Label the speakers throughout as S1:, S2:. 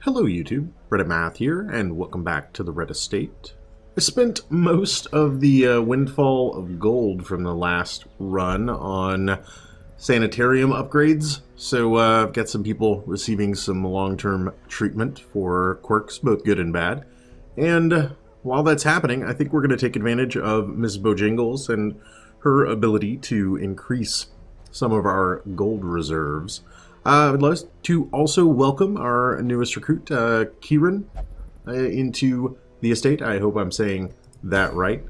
S1: Hello YouTube, Reddit Math here, and welcome back to the Red Estate. I spent most of the windfall of gold from the last run on sanitarium upgrades, so I've got some people receiving some long-term treatment for quirks, both good and bad. And while that's happening, I think we're going to take advantage of Miss Bojangles and her ability to increase some of our gold reserves. I'd like to also welcome our newest recruit, Kieran, into the estate. I hope I'm saying that right.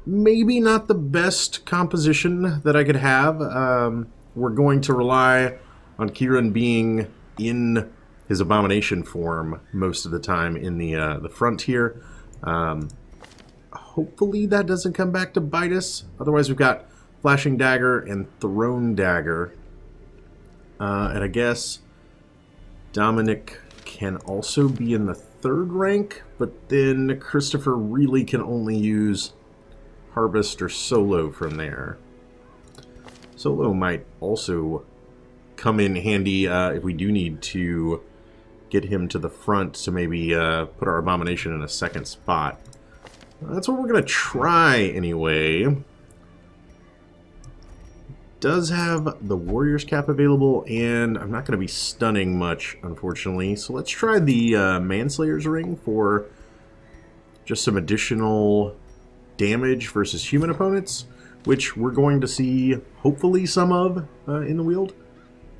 S1: Maybe not the best composition that I could have. We're going to rely on Kieran being in his abomination form most of the time in the front here. Hopefully that doesn't come back to bite us. Otherwise we've got Flashing Dagger and Thrown Dagger. And I guess Dominic can also be in the third rank, but then Christopher really can only use Harvest or Solo from there. Solo might also come in handy if we do need to get him to the front to maybe put our Abomination in a second spot. That's what we're going to try anyway. Does have the Warrior's Cap available, and I'm not going to be stunning much, unfortunately. So let's try the Manslayer's Ring for just some additional damage versus human opponents, which we're going to see, hopefully, some of in the Wield.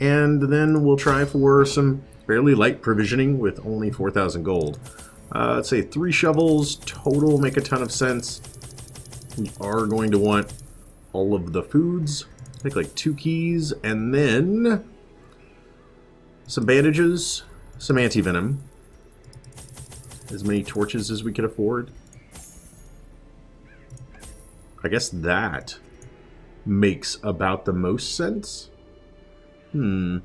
S1: And then we'll try for some fairly light provisioning with only 4,000 gold. Let's say 3 shovels total make a ton of sense. We are going to want all of the foods. Take like 2 keys, and then some bandages, some anti-venom, as many torches as we could afford. I guess that makes about the most sense. And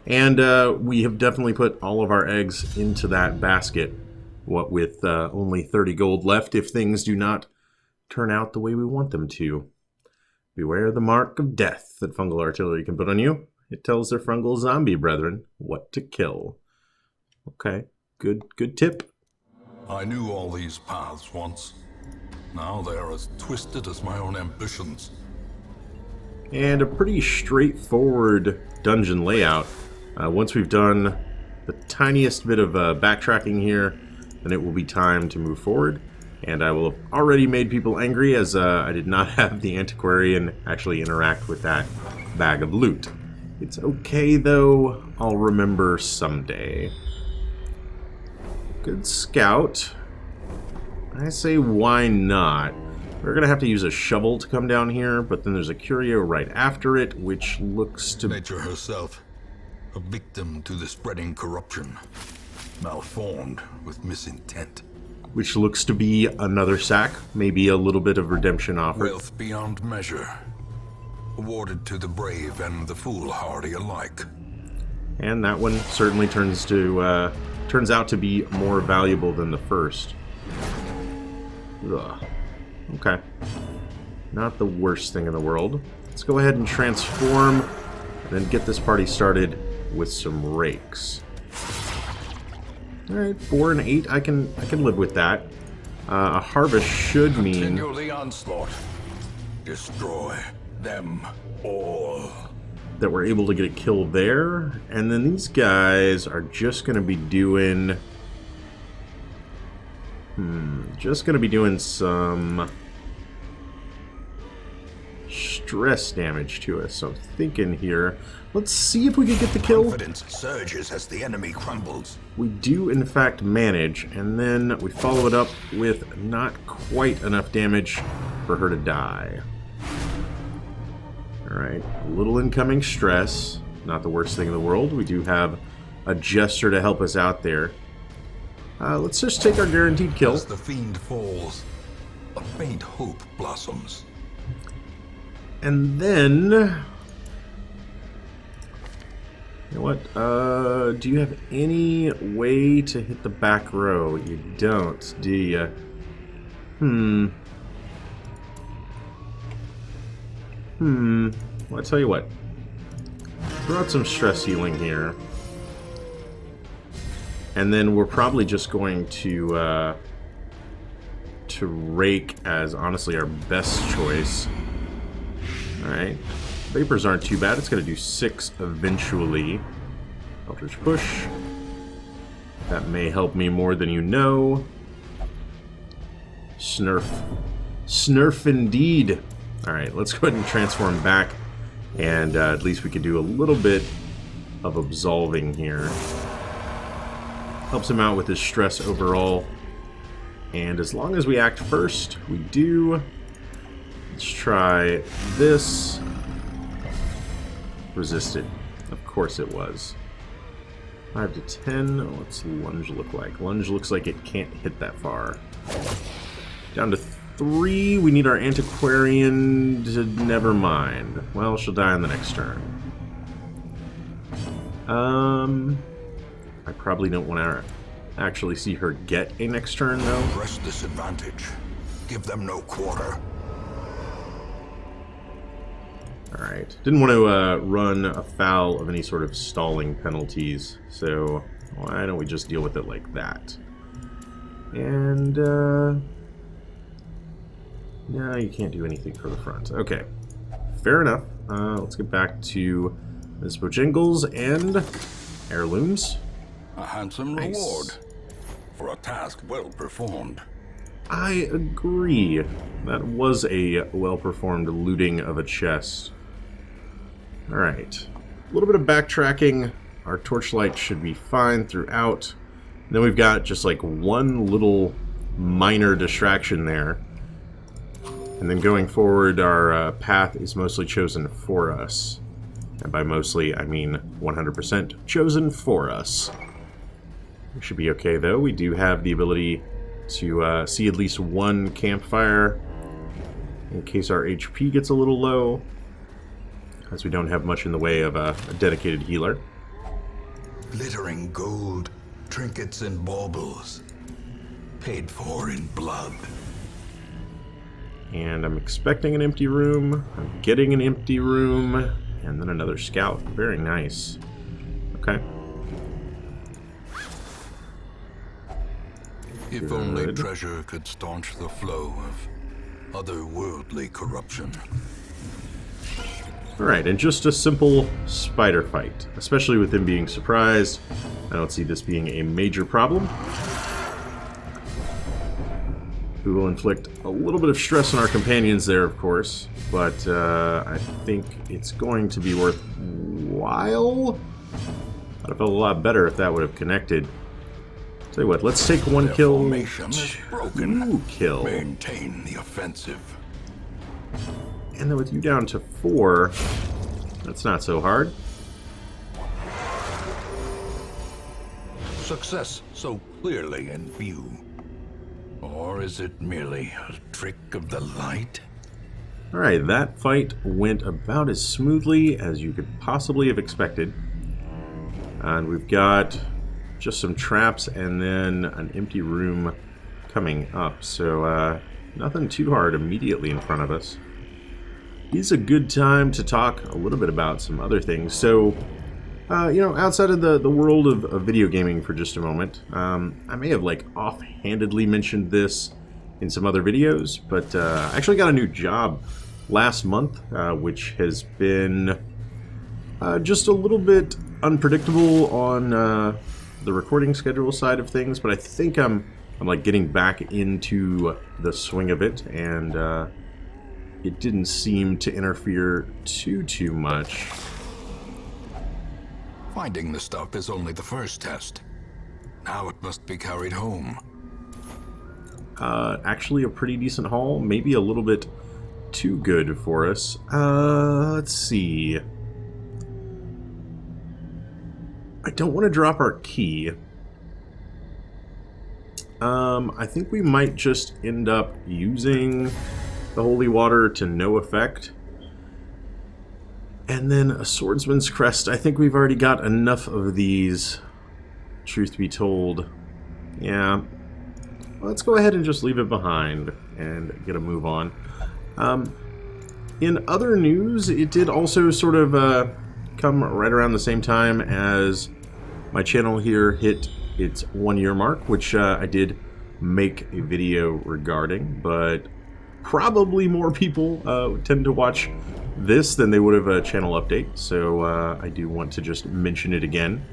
S1: we have definitely put all of our eggs into that basket, what with only 30 gold left if things do not turn out the way we want them to. Beware the mark of death that fungal artillery can put on you. It tells their fungal zombie brethren what to kill. Okay, good tip.
S2: I knew all these paths once. Now they are as twisted as my own ambitions.
S1: And a pretty straightforward dungeon layout. Once we've done the tiniest bit of backtracking here, then it will be time to move forward. And I will have already made people angry as I did not have the antiquarian actually interact with that bag of loot. It's okay though, I'll remember someday. Good scout. I say why not? We're gonna have to use a shovel to come down here, but then there's a curio right after it, which looks to...
S2: Nature herself, a victim to the spreading corruption, malformed with misintent.
S1: Which looks to be another sack, maybe a little bit of redemption offered.
S2: Wealth beyond measure, awarded to the brave and the foolhardy alike.
S1: And that one certainly turns out to be more valuable than the first. Ugh. Okay. Not the worst thing in the world. Let's go ahead and transform, and then get this party started with some rakes. Alright, 4 and 8, I can live with that. A harvest should mean...
S2: Continue the onslaught. Destroy them all.
S1: That we're able to get a kill there. And then these guys are just going to be doing... just going to be doing some... stress damage to us. So I'm thinking here... Let's see if we can get the kill.
S2: Confidence surges as the enemy crumbles.
S1: We do, in fact, manage, and then we follow it up with not quite enough damage for her to die. Alright, a little incoming stress. Not the worst thing in the world. We do have a jester to help us out there. Let's just take our guaranteed kill.
S2: As the fiend falls, a faint hope blossoms.
S1: And then... You know what? Do you have any way to hit the back row? You don't, do you? Well, I tell you what. Throw out some stress healing here. And then we're probably just going to rake as honestly our best choice. Alright. Vapors aren't too bad. It's going to do 6 eventually. Eldritch Push. That may help me more than you know. Snurf. Snurf indeed. Alright, let's go ahead and transform back. And at least we can do a little bit of absolving here. Helps him out with his stress overall. And as long as we act first, we do. Let's try this. Resisted. Of course it was. 5 to 10. What's lunge look like? Lunge looks like it can't hit that far. Down to 3. We need our antiquarian to... Never mind. Well, she'll die on the next turn. I probably don't want to actually see her get a next turn, though.
S2: Press this advantage. Give them no quarter.
S1: Alright. Didn't want to run afoul of any sort of stalling penalties, so why don't we just deal with it like that? And, no, you can't do anything for the front. Okay. Fair enough. Let's get back to Miss Bojangles and heirlooms.
S2: A handsome reward for a task well performed.
S1: I agree. That was a well-performed looting of a chest. Alright. A little bit of backtracking. Our torchlight should be fine throughout. And then we've got just like one little minor distraction there. And then going forward, our path is mostly chosen for us. And by mostly, I mean 100% chosen for us. We should be okay, though. We do have the ability to see at least one campfire in case our HP gets a little low, as we don't have much in the way of a dedicated healer.
S2: Glittering gold, trinkets and baubles, paid for in blood.
S1: And I'm expecting an empty room. I'm getting an empty room. And then another scout. Very nice. Okay.
S2: If only treasure could staunch the flow of otherworldly corruption.
S1: Alright, and just a simple spider fight. Especially with him being surprised. I don't see this being a major problem. We will inflict a little bit of stress on our companions there, of course. But I think it's going to be worthwhile. I'd have felt a lot better if that would have connected. Tell you what, let's take one
S2: Their
S1: kill.
S2: formation is broken.
S1: 2 kill.
S2: Maintain the offensive.
S1: And then with you down to 4, that's not so hard.
S2: Success so clearly in view. Or is it merely a trick of the light?
S1: Alright, that fight went about as smoothly as you could possibly have expected. And we've got just some traps and then an empty room coming up. So, nothing too hard immediately in front of us. It's a good time to talk a little bit about some other things. So, you know, outside of the world of video gaming for just a moment, I may have, like, offhandedly mentioned this in some other videos, but I actually got a new job last month, which has been just a little bit unpredictable on the recording schedule side of things, but I think I'm like getting back into the swing of it, and it didn't seem to interfere too much.
S2: Finding the stuff is only the first test. Now it must be carried home.
S1: Actually a pretty decent haul, maybe a little bit too good for us. Let's see. I don't want to drop our key. I think we might just end up using the holy water to no effect. And then a swordsman's crest. I think we've already got enough of these, truth be told. Yeah. Let's go ahead and just leave it behind and get a move on. In other news, it did also sort of come right around the same time as my channel here hit its 1 year mark, which I did make a video regarding, but probably more people tend to watch this than they would have a channel update, so I do want to just mention it again.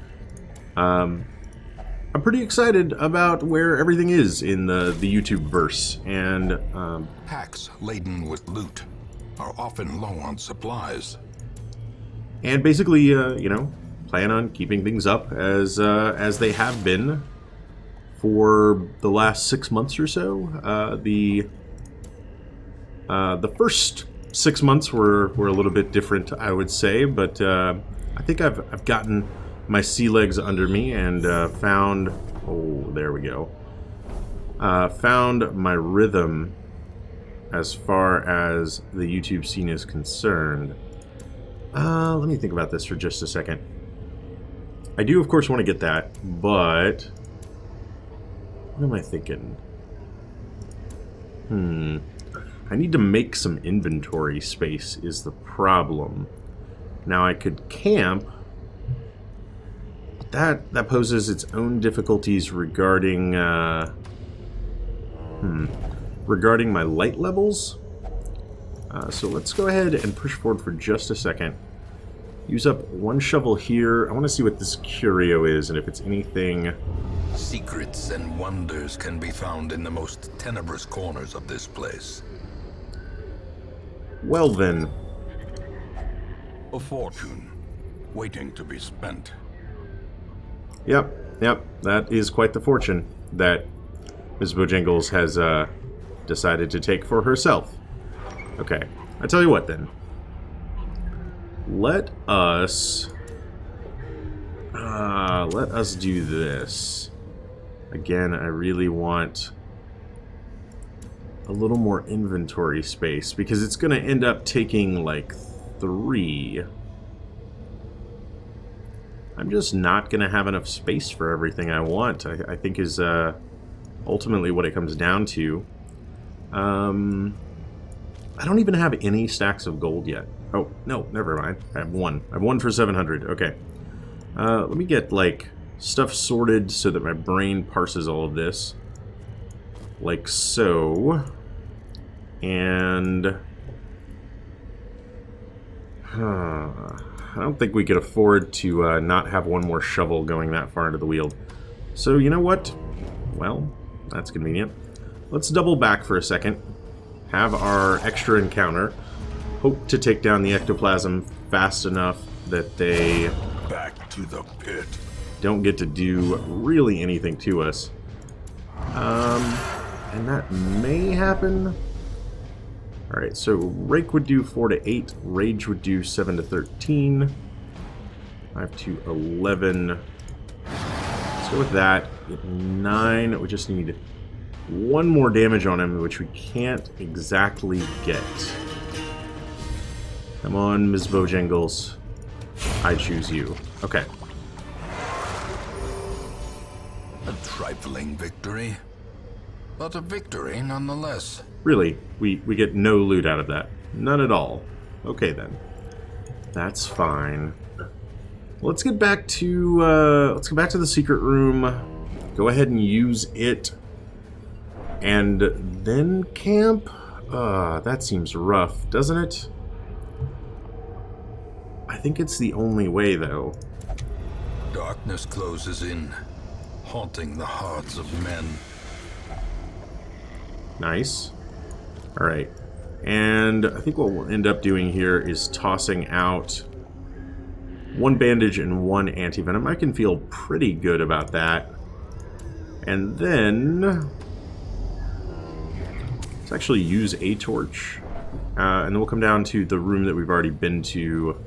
S1: I'm pretty excited about where everything is in the YouTube verse, and
S2: Packs laden with loot are often low on supplies.
S1: And basically, you know, plan on keeping things up as they have been for the last 6 months or so. The first 6 months were a little bit different, I would say, but I think I've gotten my sea legs under me and found, oh, there we go, found my rhythm as far as the YouTube scene is concerned. Let me think about this for just a second. I do, of course, want to get that, but what am I thinking? I need to make some inventory space is the problem. Now I could camp. That poses its own difficulties regarding regarding my light levels. So let's go ahead and push forward for just a second. Use up one shovel here. I want to see what this curio is and if it's anything.
S2: Secrets and wonders can be found in the most tenebrous corners of this place.
S1: Well then.
S2: A fortune waiting to be spent.
S1: Yep, that is quite the fortune that Ms. Bojangles has decided to take for herself. Okay, I tell you what then. Let us do this. Again, I really want a little more inventory space because it's going to end up taking like 3. I'm just not going to have enough space for everything I want, I think is ultimately what it comes down to. I don't even have any stacks of gold yet. Oh, no, never mind. I have 1. I have 1 for 700. Okay. Let me get, like, stuff sorted so that my brain parses all of this. Like so. And I don't think we could afford to not have one more shovel going that far into the wheel. So, you know what? Well, that's convenient. Let's double back for a second. Have our extra encounter. Hope to take down the ectoplasm fast enough that they
S2: Back to the pit.
S1: don't get to do really anything to us. And that may happen. Alright, so Rake would do 4 to 8. Rage would do 7 to 13. 5 to 11. Let's go with that. Get 9. We just need 1 more damage on him, which we can't exactly get. Come on, Ms. Bojangles. I choose you. Okay.
S2: A trifling victory, but a victory nonetheless.
S1: Really, we get no loot out of that. None at all. Okay then. That's fine. Let's get back to the secret room. Go ahead and use it. And then camp? That seems rough, doesn't it? I think it's the only way, though.
S2: Darkness closes in, haunting the hearts of men.
S1: Nice. Alright. And I think what we'll end up doing here is tossing out 1 bandage and 1 anti-venom. I can feel pretty good about that. And then let's actually use a torch. And then we'll come down to the room that we've already been to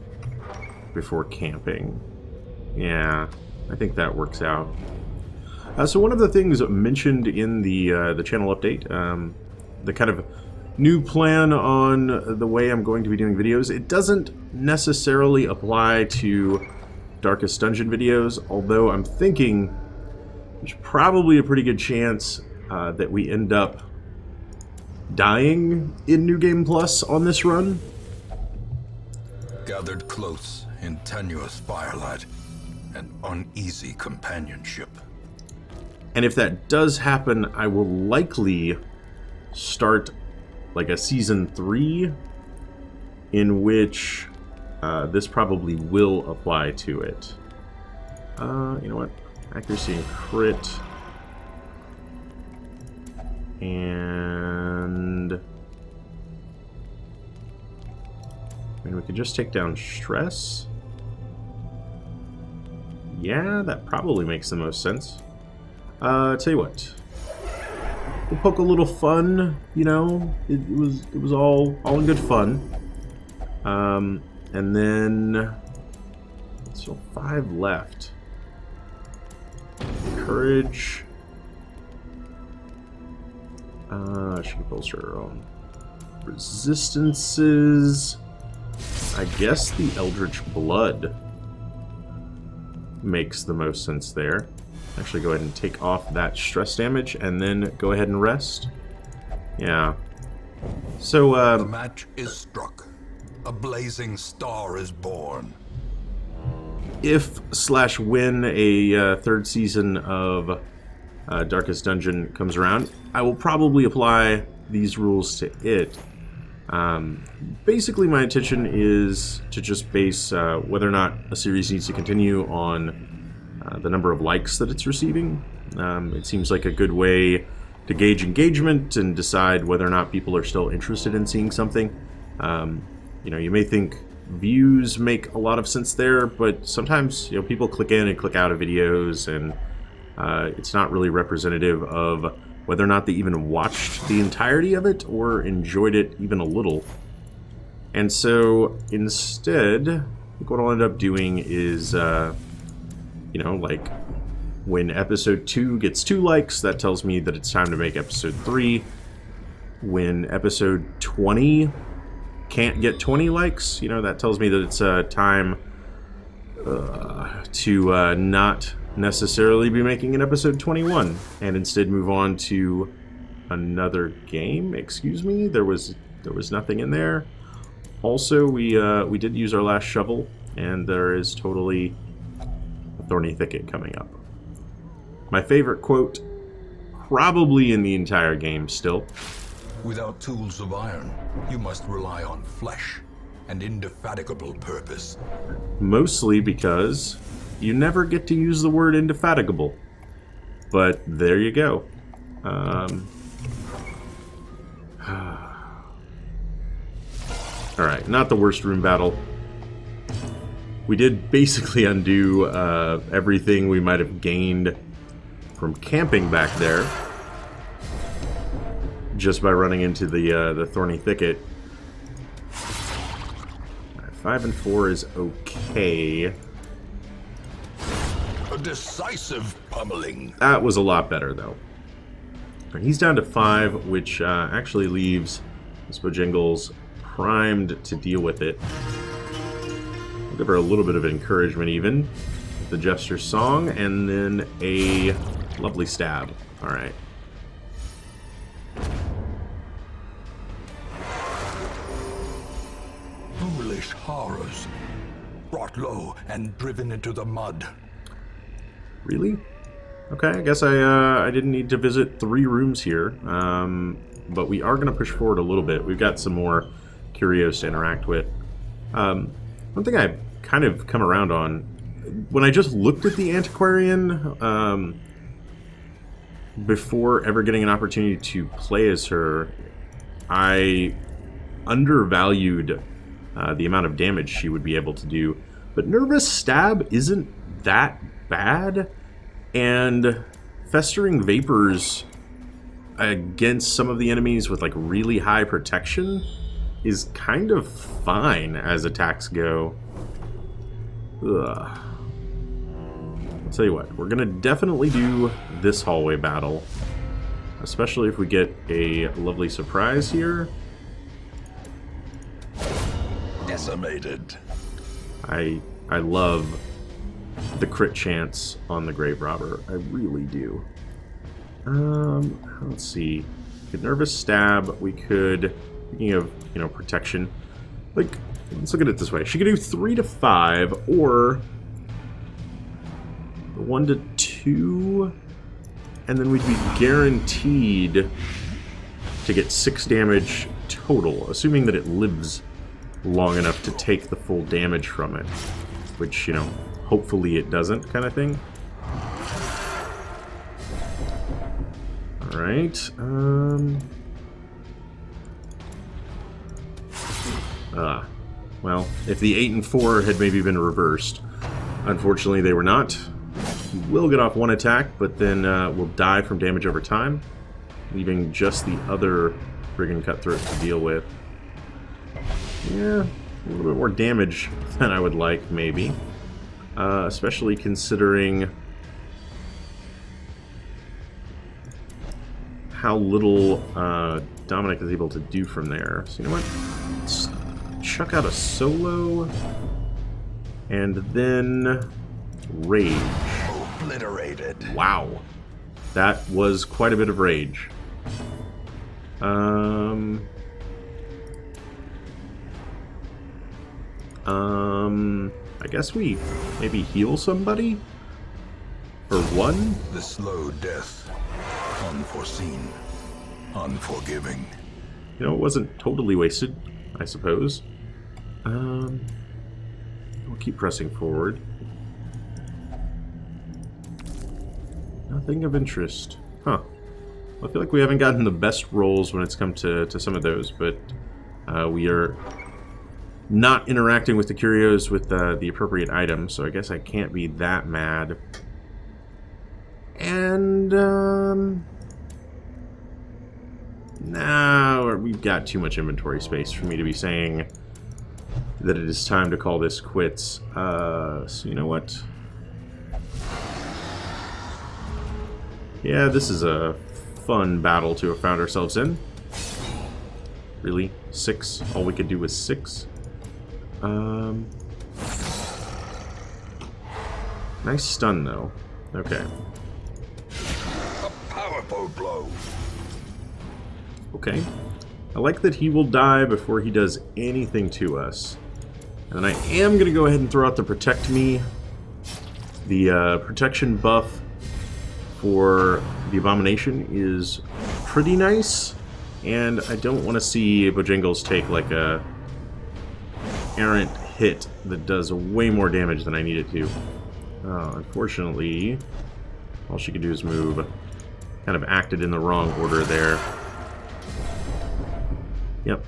S1: before camping. Yeah, I think that works out. So one of the things mentioned in the channel update, the kind of new plan on the way I'm going to be doing videos, it doesn't necessarily apply to Darkest Dungeon videos, although I'm thinking there's probably a pretty good chance that we end up dying in New Game Plus on this run.
S2: Gathered close in tenuous firelight and uneasy companionship.
S1: And if that does happen, I will likely start like a season 3 in which this probably will apply to it. You know what? Accuracy and crit. And I mean, we could just take down stress. Yeah, that probably makes the most sense. Tell you what, we'll poke a little fun. You know, it was all in good fun. And then so 5 left. Courage. She can bolster her own resistances. I guess the Eldritch Blood makes the most sense there. Actually, go ahead and take off that stress damage, and then go ahead and rest. Yeah. So,
S2: the match is struck. A blazing star is born.
S1: If/when a third season of Darkest Dungeon comes around, I will probably apply these rules to it. Basically, my intention is to just base whether or not a series needs to continue on the number of likes that it's receiving. It seems like a good way to gauge engagement and decide whether or not people are still interested in seeing something. You know, you may think views make a lot of sense there, but sometimes, you know, people click in and click out of videos, and it's not really representative of whether or not they even watched the entirety of it or enjoyed it even a little. And so instead, I think what I'll end up doing is, you know, like when episode 2 gets 2 likes, that tells me that it's time to make episode 3. When episode 20 can't get 20 likes, you know, that tells me that it's time to not necessarily be making an episode 21 and instead move on to another game. Excuse me, there was nothing in there. Also, we did use our last shovel, and there is totally a thorny thicket coming up. My favorite quote probably in the entire game still.
S2: Without tools of iron, you must rely on flesh and indefatigable purpose.
S1: Mostly because you never get to use the word indefatigable. But there you go. Alright, not the worst room battle. We did basically undo everything we might have gained from camping back there just by running into the thorny thicket. 5 and 4 is okay.
S2: A decisive pummeling.
S1: That was a lot better, though. He's down to 5, which actually leaves this Bojangles primed to deal with it. I'll give her a little bit of encouragement, even. With the Jester's Song, and then a lovely stab. Alright.
S2: Foolish horrors. Brought low and driven into the mud.
S1: Really? Okay, I guess I didn't need to visit 3 rooms here, but we are going to push forward a little bit. We've got some more curios to interact with. One thing I've kind of come around on, when I just looked at the Antiquarian before ever getting an opportunity to play as her, I undervalued the amount of damage she would be able to do. But Nervous Stab isn't that bad, and Festering Vapors against some of the enemies with like really high protection is kind of fine as attacks go. Ugh. I'll tell you what, we're gonna definitely do this hallway battle, especially if we get a lovely surprise here.
S2: Decimated.
S1: I love the crit chance on the Grave Robber. I really do. Let's see. We could Nervous Stab. We could, speaking of, you know, protection, like, let's look at it this way. She could do 3 to 5, or 1 to 2. and then we'd be guaranteed to get 6 damage total, assuming that it lives long enough to take the full damage from it. Which, you know, hopefully it doesn't, kind of thing. Alright, well, if the 8 and 4 had maybe been reversed. Unfortunately, they were not. He will get off 1 attack, but then will die from damage over time, leaving just the other Brigand Cutthroat to deal with. Yeah, a little bit more damage than I would like, maybe. Especially considering how little Dominic is able to do from there. So you know what? Let's chuck out a solo, and then rage.
S2: Obliterated.
S1: Wow, that was quite a bit of rage. I guess we maybe heal somebody for 1.
S2: The slow death, unforeseen, unforgiving.
S1: You know, it wasn't totally wasted, I suppose. We'll keep pressing forward. Nothing of interest. Huh. I feel like we haven't gotten the best rolls when it's come to some of those, but we are not interacting with the curios with the appropriate items, so I guess I can't be that mad. And, nah, we've got too much inventory space for me to be saying that it is time to call this quits. So you know what? Yeah, this is a fun battle to have found ourselves in. Really? 6? All we could do was 6? Nice stun, though. Okay.
S2: A powerful blow.
S1: Okay. I like that he will die before he does anything to us. And I am going to go ahead and throw out the Protect Me. The protection buff for the Abomination is pretty nice. And I don't want to see Bojangles take like a errant hit that does way more damage than I need it to. Unfortunately, all she could do is move. Kind of acted in the wrong order there. Yep.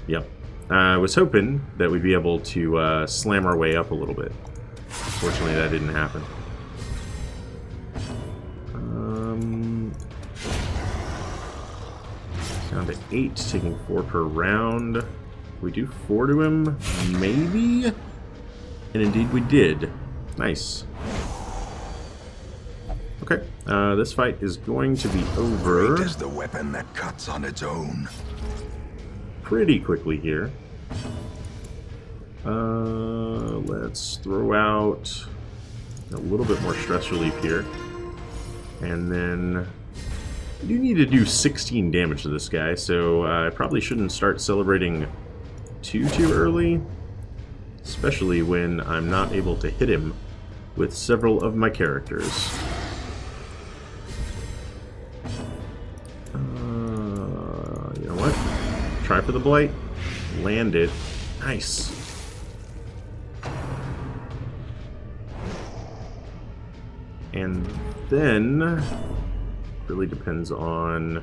S1: I was hoping that we'd be able to slam our way up a little bit. Unfortunately, that didn't happen. Down to 8, taking 4 per round. We do 4 to him, maybe? And indeed we did. Nice. Okay, this fight is going to be over.
S2: Great is the weapon that cuts on its own.
S1: Pretty quickly here. Let's throw out a little bit more stress relief here. And then I do need to do 16 damage to this guy, so I probably shouldn't start celebrating too early. Especially when I'm not able to hit him with several of my characters. You know what? Try for the blight. Land it. Nice. And then really depends on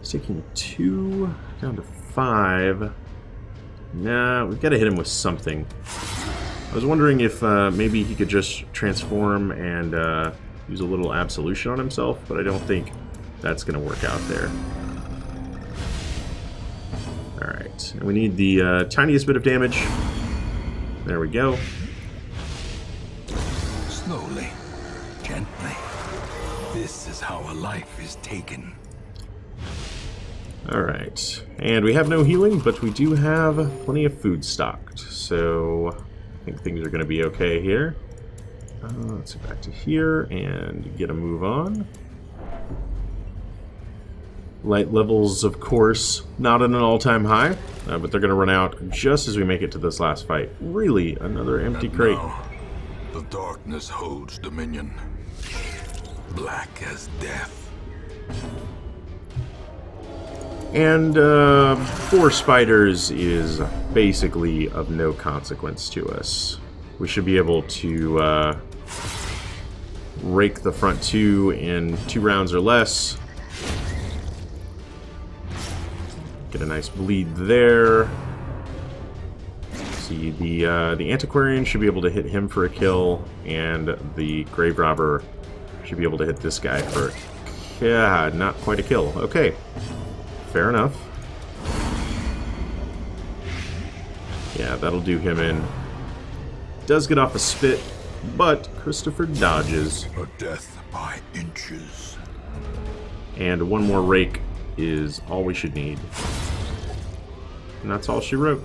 S1: taking 2 down to 5. Nah, we've got to hit him with something. I was wondering if maybe he could just transform and use a little absolution on himself, but I don't think that's going to work out there. Alright, and we need the tiniest bit of damage. There we go.
S2: Slowly, gently. This is how a life is taken.
S1: Alright, and we have no healing, but we do have plenty of food stocked, so I think things are going to be okay here. Let's go back to here and get a move on. Light levels, of course, not at an all-time high, but they're going to run out just as we make it to this last fight. Really, another empty crate.
S2: Now, The darkness holds dominion. Black as death.
S1: And 4 spiders is basically of no consequence to us. We should be able to rake the front 2 in 2 rounds or less. Get a nice bleed there. See, the antiquarian should be able to hit him for a kill, and the grave robber should be able to hit this guy for, yeah, not quite a kill. Okay, fair enough. Yeah, that'll do him in. Does get off a spit, but Christopher dodges.
S2: A death by inches.
S1: And 1 more rake is all we should need. And that's all she wrote.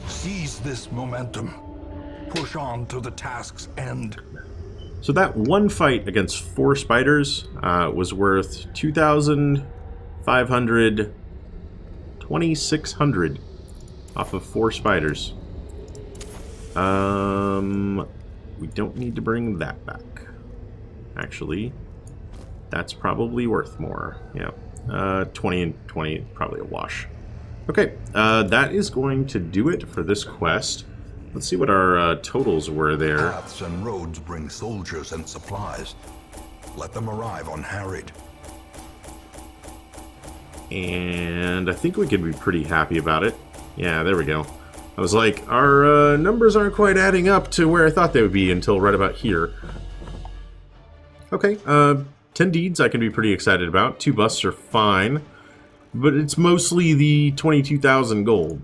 S2: Seize this momentum. Push on to the task's end.
S1: So that 1 fight against 4 spiders was worth 2,500, 2,600 off of 4 spiders. We don't need to bring that back. Actually, that's probably worth more. Yeah, 20 and 20, probably a wash. Okay, that is going to do it for this quest. Let's see what our totals were there.
S2: Paths and roads bring soldiers and supplies. Let them arrive unharried.
S1: And I think we can be pretty happy about it. Yeah, there we go. I was like, our numbers aren't quite adding up to where I thought they would be until right about here. Okay, 10 deeds I can be pretty excited about. 2 busts are fine. But it's mostly the 22,000 gold.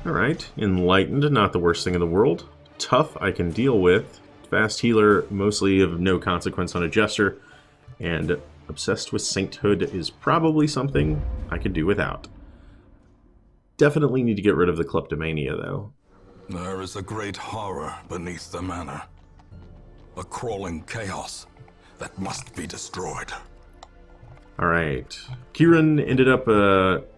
S1: Alright, enlightened, not the worst thing in the world. Tough, I can deal with. Fast healer, mostly of no consequence on a jester. And obsessed with sainthood is probably something I could do without. Definitely need to get rid of the kleptomania, though.
S2: There is a great horror beneath the manor. A crawling chaos that must be destroyed.
S1: Alright. Kieran ended up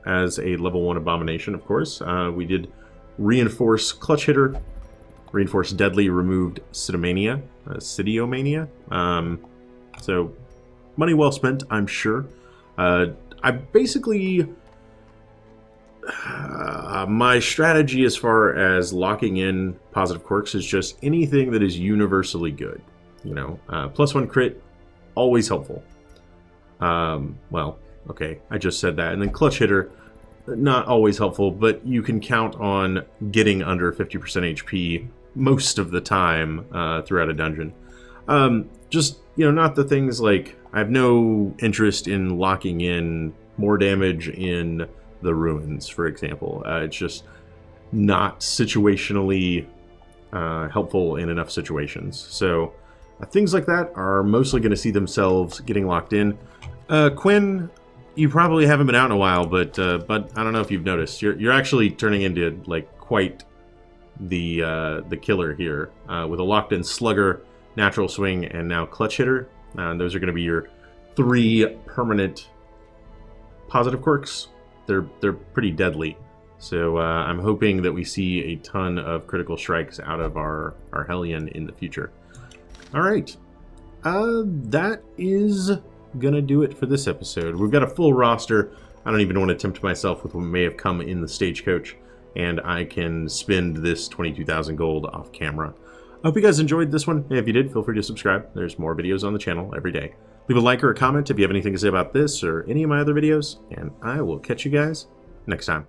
S1: as a level 1 abomination, of course. We did reinforce clutch hitter, reinforce deadly, removed Sidomania, so money well spent, I'm sure. I basically my strategy as far as locking in positive quirks is just anything that is universally good. You know, +1 crit, always helpful. Well, okay, I just said that. And then clutch hitter, not always helpful, but you can count on getting under 50% HP most of the time throughout a dungeon. Just, you know, not the things like, I have no interest in locking in more damage in the ruins, for example. It's just not situationally helpful in enough situations. So things like that are mostly going to see themselves getting locked in. Quinn, you probably haven't been out in a while, but I don't know if you've noticed. You're actually turning into like quite the killer here with a locked in slugger, natural swing, and now clutch hitter. Those are going to be your 3 permanent positive quirks. They're pretty deadly. So I'm hoping that we see a ton of critical strikes out of our Hellion in the future. All right, that is gonna do it for this episode. We've got a full roster. I don't even want to tempt myself with what may have come in the stagecoach, and I can spend this 22,000 gold off camera. I hope you guys enjoyed this one. If you did, feel free to subscribe. There's more videos on the channel every day. Leave a like or a comment if you have anything to say about this or any of my other videos, and I will catch you guys next time.